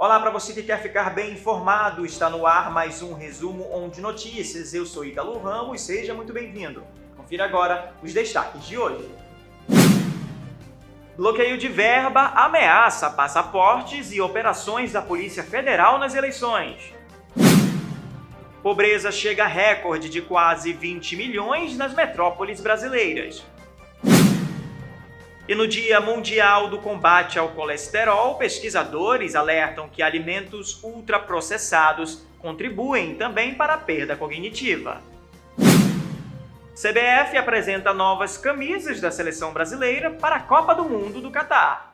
Olá para você que quer ficar bem informado, está no ar mais um resumo ON de notícias. Eu sou Ítalo Ramos e seja muito bem-vindo. Confira agora os destaques de hoje. Bloqueio de verba ameaça passaportes e operações da Polícia Federal nas eleições. Pobreza chega a recorde de quase 20 milhões nas metrópoles brasileiras. E no Dia Mundial do Combate ao Colesterol, pesquisadores alertam que alimentos ultraprocessados contribuem também para a perda cognitiva. CBF apresenta novas camisas da seleção brasileira para a Copa do Mundo do Catar.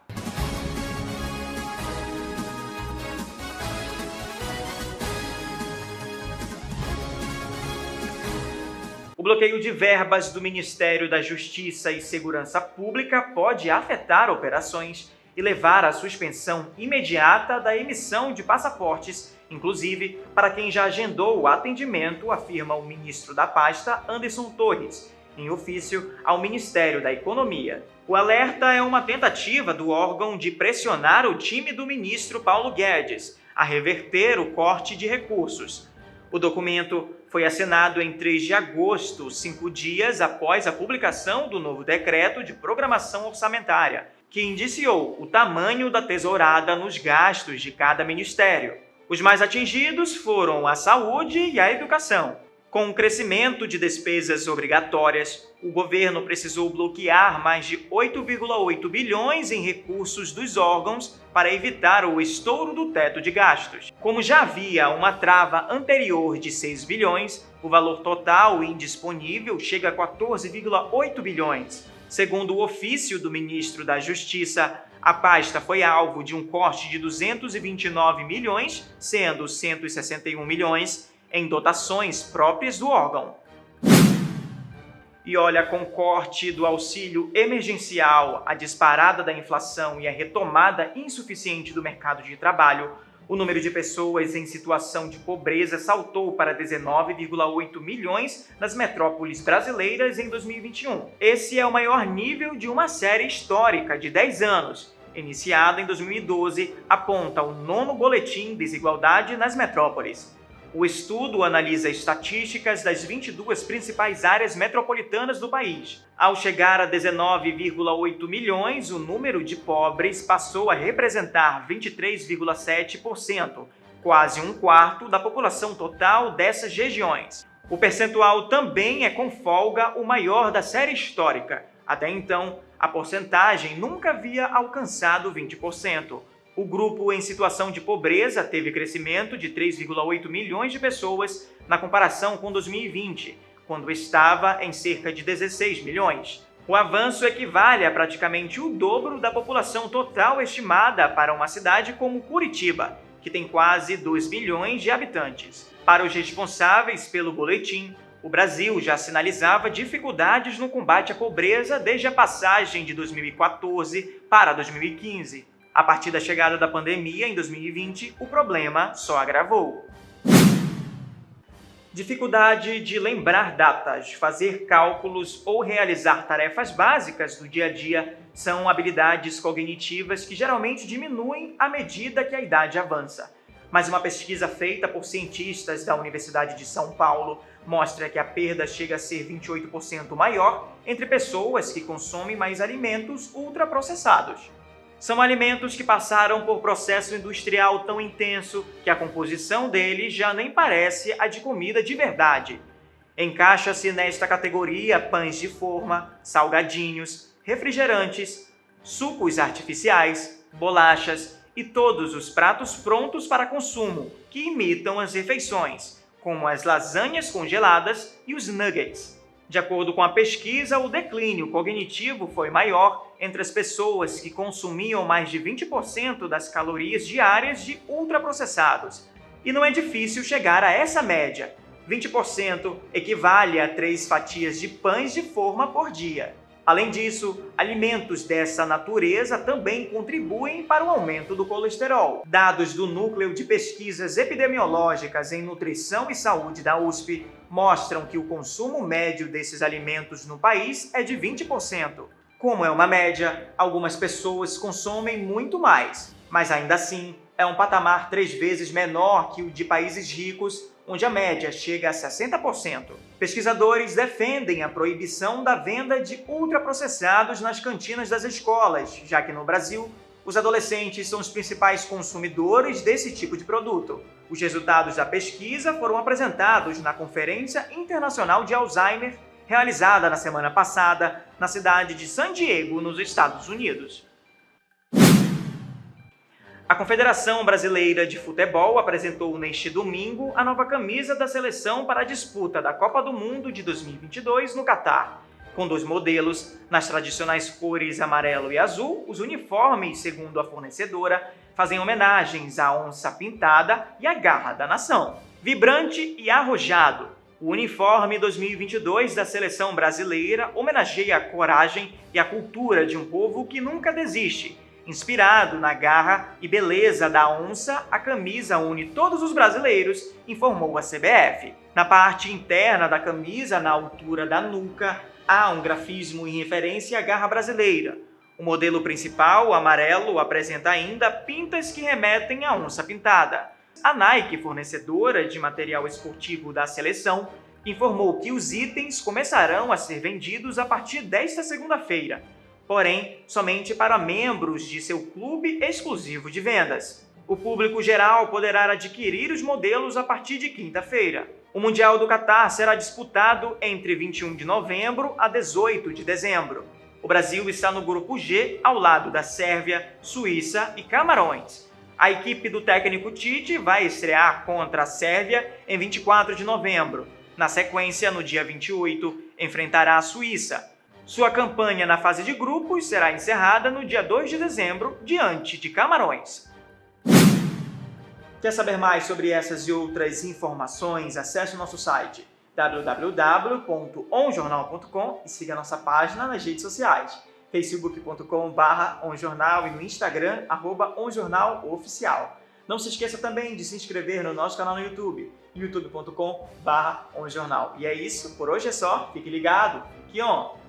O bloqueio de verbas do Ministério da Justiça e Segurança Pública pode afetar operações e levar à suspensão imediata da emissão de passaportes, inclusive para quem já agendou o atendimento, afirma o ministro da pasta, Anderson Torres, em ofício ao Ministério da Economia. O alerta é uma tentativa do órgão de pressionar o time do ministro Paulo Guedes a reverter o corte de recursos. O documento foi assinado em 3 de agosto, 5 dias após a publicação do novo decreto de programação orçamentária, que indiciou o tamanho da tesourada nos gastos de cada ministério. Os mais atingidos foram a saúde e a educação. Com o crescimento de despesas obrigatórias, o governo precisou bloquear mais de 8,8 bilhões em recursos dos órgãos para evitar o estouro do teto de gastos. Como já havia uma trava anterior de 6 bilhões, o valor total indisponível chega a 14,8 bilhões. Segundo o ofício do ministro da Justiça, a pasta foi alvo de um corte de 229 milhões, sendo 161 milhões em dotações próprias do órgão. E olha, com o corte do auxílio emergencial, a disparada da inflação e a retomada insuficiente do mercado de trabalho, o número de pessoas em situação de pobreza saltou para 19,8 milhões nas metrópoles brasileiras em 2021. Esse é o maior nível de uma série histórica de 10 anos, iniciada em 2012, aponta o 9º Boletim Desigualdade nas Metrópoles. O estudo analisa estatísticas das 22 principais áreas metropolitanas do país. Ao chegar a 19,8 milhões, o número de pobres passou a representar 23,7%, quase um quarto da população total dessas regiões. O percentual também é com folga o maior da série histórica. Até então, a porcentagem nunca havia alcançado 20%. O grupo em situação de pobreza teve crescimento de 3,8 milhões de pessoas na comparação com 2020, quando estava em cerca de 16 milhões. O avanço equivale a praticamente o dobro da população total estimada para uma cidade como Curitiba, que tem quase 2 milhões de habitantes. Para os responsáveis pelo boletim, o Brasil já sinalizava dificuldades no combate à pobreza desde a passagem de 2014 para 2015. A partir da chegada da pandemia em 2020, o problema só agravou. Dificuldade de lembrar datas, fazer cálculos ou realizar tarefas básicas do dia a dia são habilidades cognitivas que geralmente diminuem à medida que a idade avança. Mas uma pesquisa feita por cientistas da Universidade de São Paulo mostra que a perda chega a ser 28% maior entre pessoas que consomem mais alimentos ultraprocessados. São alimentos que passaram por processo industrial tão intenso que a composição deles já nem parece a de comida de verdade. Encaixa-se nesta categoria pães de forma, salgadinhos, refrigerantes, sucos artificiais, bolachas e todos os pratos prontos para consumo que imitam as refeições, como as lasanhas congeladas e os nuggets. De acordo com a pesquisa, o declínio cognitivo foi maior entre as pessoas que consumiam mais de 20% das calorias diárias de ultraprocessados. E não é difícil chegar a essa média. 20% equivale a 3 fatias de pães de forma por dia. Além disso, alimentos dessa natureza também contribuem para o aumento do colesterol. Dados do Núcleo de Pesquisas Epidemiológicas em Nutrição e Saúde da USP mostram que o consumo médio desses alimentos no país é de 20%. Como é uma média, algumas pessoas consomem muito mais, mas ainda assim, é um patamar 3 vezes menor que o de países ricos, onde a média chega a 60%. Pesquisadores defendem a proibição da venda de ultraprocessados nas cantinas das escolas, já que no Brasil, os adolescentes são os principais consumidores desse tipo de produto. Os resultados da pesquisa foram apresentados na Conferência Internacional de Alzheimer, realizada na semana passada na cidade de San Diego, nos Estados Unidos. A Confederação Brasileira de Futebol apresentou neste domingo a nova camisa da seleção para a disputa da Copa do Mundo de 2022 no Catar. Com 2 modelos, nas tradicionais cores amarelo e azul, os uniformes, segundo a fornecedora, fazem homenagens à onça pintada e à garra da nação. Vibrante e arrojado, o uniforme 2022 da seleção brasileira homenageia a coragem e a cultura de um povo que nunca desiste. Inspirado na garra e beleza da onça, a camisa une todos os brasileiros, informou a CBF. Na parte interna da camisa, na altura da nuca, há um grafismo em referência à garra brasileira. O modelo principal, o amarelo, apresenta ainda pintas que remetem à onça pintada. A Nike, fornecedora de material esportivo da seleção, informou que os itens começarão a ser vendidos a partir desta segunda-feira, porém, somente para membros de seu clube exclusivo de vendas. O público geral poderá adquirir os modelos a partir de quinta-feira. O Mundial do Catar será disputado entre 21 de novembro a 18 de dezembro. O Brasil está no grupo G, ao lado da Sérvia, Suíça e Camarões. A equipe do técnico Tite vai estrear contra a Sérvia em 24 de novembro. Na sequência, no dia 28, enfrentará a Suíça. Sua campanha na fase de grupos será encerrada no dia 2 de dezembro, diante de Camarões. Quer saber mais sobre essas e outras informações? Acesse o nosso site www.onjornal.com e siga nossa página nas redes sociais, facebook.com/onjornal e no Instagram, @onjornaloficial. Não se esqueça também de se inscrever no nosso canal no YouTube, youtube.com/onjornal. E é isso, por hoje é só, fique ligado, fique on!